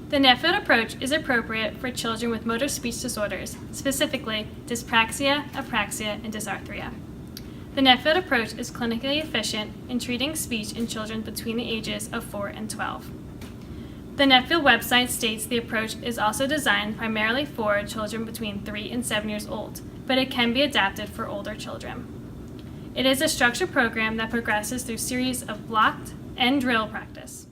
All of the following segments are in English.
The Nuffield approach is appropriate for children with motor speech disorders, specifically dyspraxia, apraxia, and dysarthria. The Nuffield approach is clinically efficient in treating speech in children between the ages of 4 and 12. The Nuffield website states the approach is also designed primarily for children between 3 and 7 years old, but it can be adapted for older children. It is a structured program that progresses through a series of blocked and drill practice.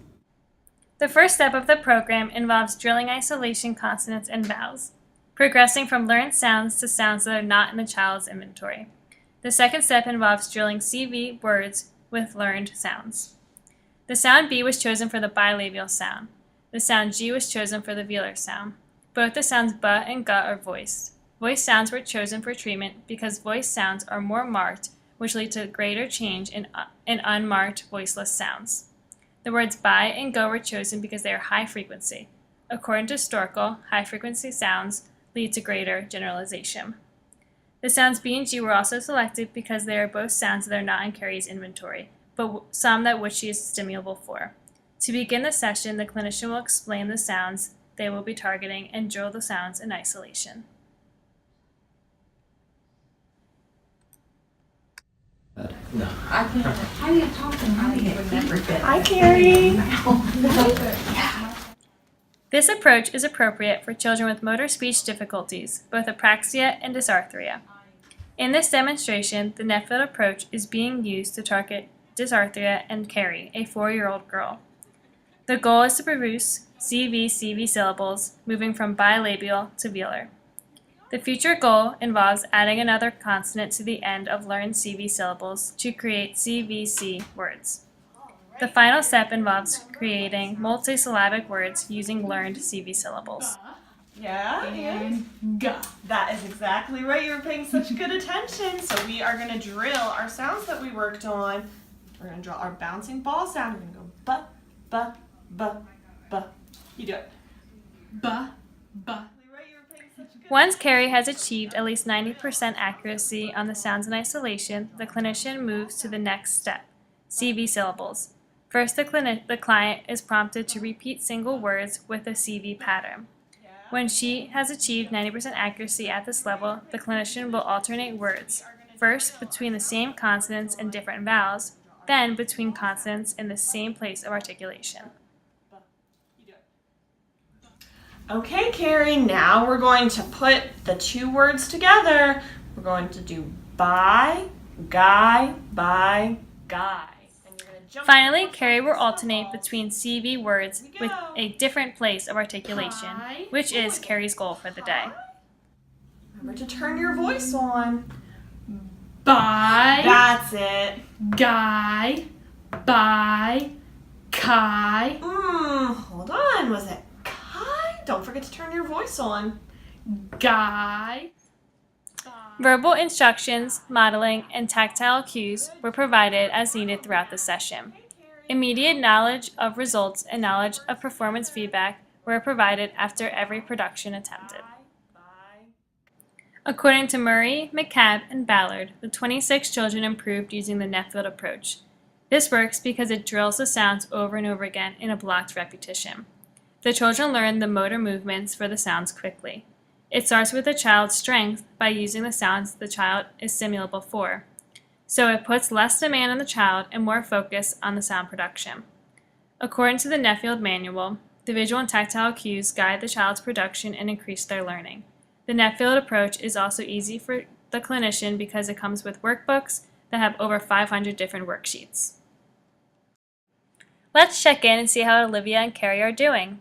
The first step of the program involves drilling isolation consonants and vowels, progressing from learned sounds to sounds that are not in the child's inventory. The second step involves drilling CV words with learned sounds. The sound B was chosen for the bilabial sound. The sound G was chosen for the velar sound. Both the sounds B and G are voiced. Voiced sounds were chosen for treatment because voiced sounds are more marked, which lead to greater change in unmarked voiceless sounds. The words bi and go were chosen because they are high frequency. According to Storkel, high frequency sounds lead to greater generalization. The sounds B and G were also selected because they are both sounds that are not in Carrie's inventory, but some that which she is stimulable for. To begin the session, the clinician will explain the sounds they will be targeting and drill the sounds in isolation. No. I can't. How are you talking? I would never fit. Hi, Carrie. This approach is appropriate for children with motor speech difficulties, both apraxia and dysarthria. In this demonstration, the Nuffield approach is being used to target dysarthria and Carrie, a 4-year-old girl. The goal is to produce CV-CV syllables, moving from bilabial to velar. The future goal involves adding another consonant to the end of learned CV syllables to create CVC words. The final step involves creating multisyllabic words using learned CV syllables. Yeah, and G. That is exactly right. You were paying such good attention. So we are going to drill our sounds that we worked on. We're going to draw our bouncing ball sound. We're going to go ba, ba, ba, ba. You do it. Ba, ba. Once Carrie has achieved at least 90% accuracy on the sounds in isolation, the clinician moves to the next step, CV syllables. First, the client is prompted to repeat single words with a CV pattern. When she has achieved 90% accuracy at this level, the clinician will alternate words, first between the same consonants and different vowels, then between consonants in the same place of articulation. Okay, Carrie, now we're going to put the two words together. We're going to do by, guy, by, guy. And you're going to jump. Finally, Carrie will alternate between CV words with a different place of articulation, which is Carrie's goal for the day. Remember to turn your voice on. By. That's it. Guy. By. Kai. Hold on. Was it kai? Don't forget to turn your voice on. Guy. Verbal instructions, modeling, and tactile cues were provided as needed throughout the session. Immediate knowledge of results and knowledge of performance feedback were provided after every production attempted. According to Murray, McCabe, and Ballard, the 26 children improved using the Nuffield approach. This works because it drills the sounds over and over again in a blocked repetition. The children learn the motor movements for the sounds quickly. It starts with the child's strength by using the sounds the child is stimulable for. So it puts less demand on the child and more focus on the sound production. According to the Nuffield manual, the visual and tactile cues guide the child's production and increase their learning. The Nuffield approach is also easy for the clinician because it comes with workbooks that have over 500 different worksheets. Let's check in and see how Olivia and Carrie are doing.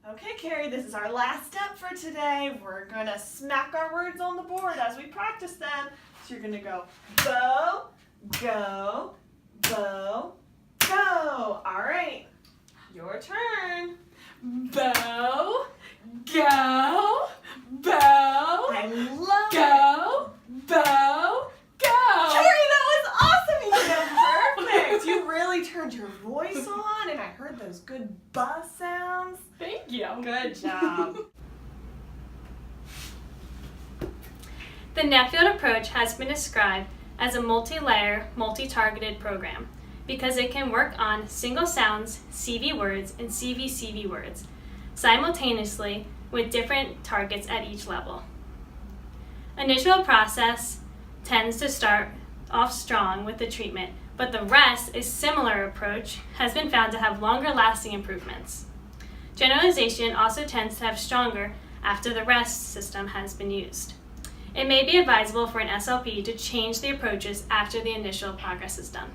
Okay, Carrie, this is our last step for today. We're going to smack our words on the board as we practice them. So you're going to go bow, go, bow, go. All right, your turn. Bow. Go. Bow. I love Go. Bow. Go. Carrie, that was awesome. You did perfect. You really turned your voice on, and I heard those good buzz sounds. Thank you. Good job. The Nuffield approach has been described as a multi-layer, multi-targeted program. because it can work on single sounds, CV words, and CV-CV words simultaneously with different targets at each level. Initial process tends to start off strong with the treatment, but the rest, a similar approach, has been found to have longer lasting improvements. Generalization also tends to have stronger after the rest system has been used. It may be advisable for an SLP to change the approaches after the initial progress is done.